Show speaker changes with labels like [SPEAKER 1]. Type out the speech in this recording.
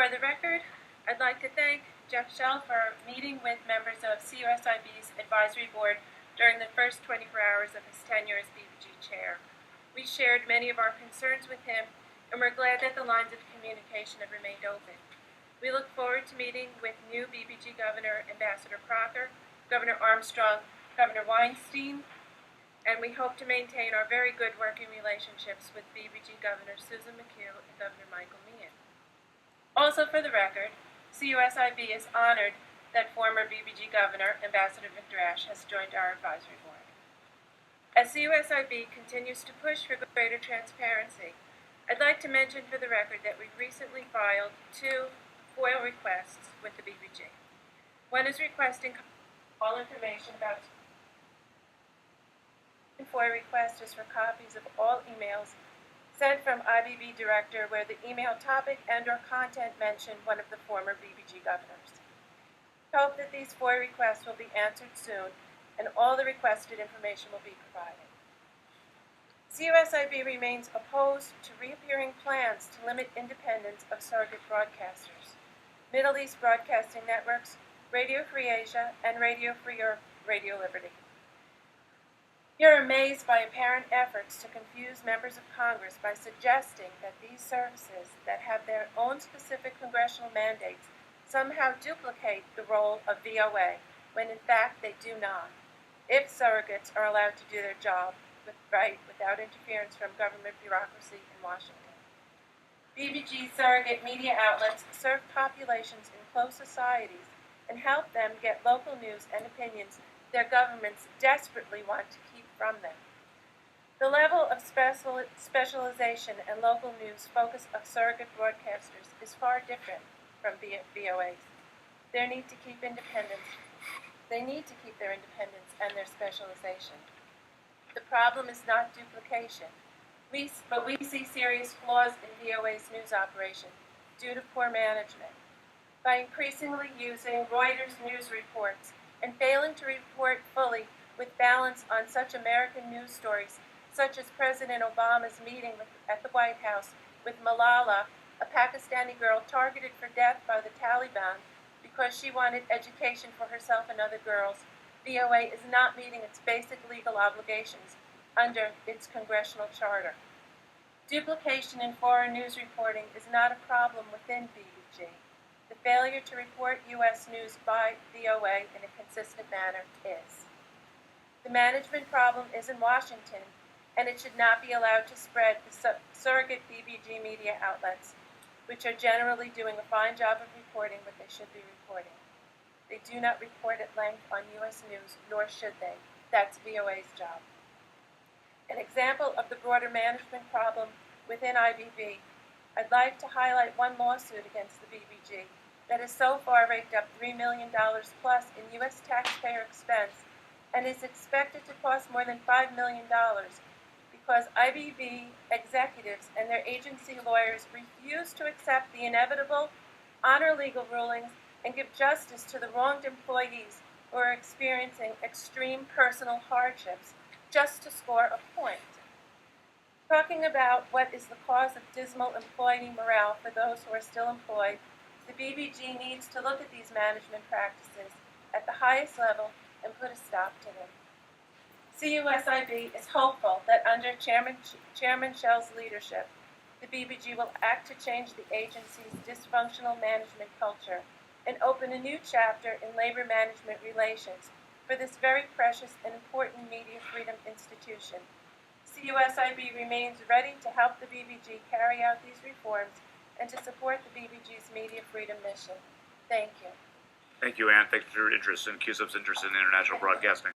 [SPEAKER 1] For the record, I'd like to thank Jeff Schell for meeting with members of CUSIB's advisory board during the first 24 hours of his tenure as BBG chair. We shared many of our concerns with him, and we're glad that the lines of communication have remained open. We look forward to meeting with new BBG Governor Ambassador Crocker, Governor Armstrong, Governor Weinstein, and we hope to maintain our very good working relationships with BBG Governor Susan McHugh and Governor Michael Meehan. Also for the record, CUSIB is honored that former BBG Governor Ambassador Victor Ashe has joined our advisory board. As CUSIB continues to push for greater transparency, I'd like to mention for the record that we recently filed 2 FOIL requests with the BBG. One is requesting all information about FOIL request is for copies of all emails sent from IBB Director where the email topic and/or content mention one of the former BBG governors. I hope that these FOIL requests will be answered soon and all the requested information will be provided. CUSIB remains opposed to reappearing plans to limit independence of surrogate broadcasters. Middle East Broadcasting Networks, Radio Free Asia, and Radio Free Europe, Radio Liberty. We are amazed by apparent efforts to confuse members of Congress by suggesting that these services that have their own specific congressional mandates somehow duplicate the role of VOA, when in fact they do not, if surrogates are allowed to do their job without interference from government bureaucracy in Washington. BBG surrogate media outlets serve populations in closed societies and help them get local news and opinions their governments desperately want to keep from them. The level of specialization and local news focus of surrogate broadcasters is far different from VOAs. They need to keep their independence and their specialization. The problem is not duplication, but we see serious flaws in VOA's news operation due to poor management. By increasingly using Reuters news reports and failing to report fully with balance on such American news stories, such as President Obama's meeting at the White House with Malala, a Pakistani girl targeted for death by the Taliban because she wanted education for herself and other girls, VOA is not meeting its basic legal obligations under its congressional charter. Duplication in foreign news reporting is not a problem within BBG. The failure to report U.S. news by VOA in a consistent manner is. The management problem is in Washington, and it should not be allowed to spread to surrogate BBG media outlets, which are generally doing a fine job of reporting what they should be reporting. They do not report at length on U.S. news, nor should they. That's VOA's job. An example of the broader management problem within IBB, I'd like to highlight one lawsuit against the BBG that has so far raked up $3 million plus in U.S. taxpayer expense and is expected to cost more than $5 million because IBB executives and their agency lawyers refuse to accept the inevitable, honor legal rulings and give justice to the wronged employees who are experiencing extreme personal hardships just to score a point. Talking about what is the cause of dismal employee morale for those who are still employed, the BBG needs to look at these management practices at the highest level and put a stop to them. CUSIB is hopeful that under Chairman Schell's leadership, the BBG will act to change the agency's dysfunctional management culture and open a new chapter in labor management relations for this very precious and important media freedom institution. CUSIB remains ready to help the BBG carry out these reforms and to support the BBG's media freedom mission. Thank you.
[SPEAKER 2] Thank you, Ann. Thanks for your interest in CUSIB's interest in international broadcasting.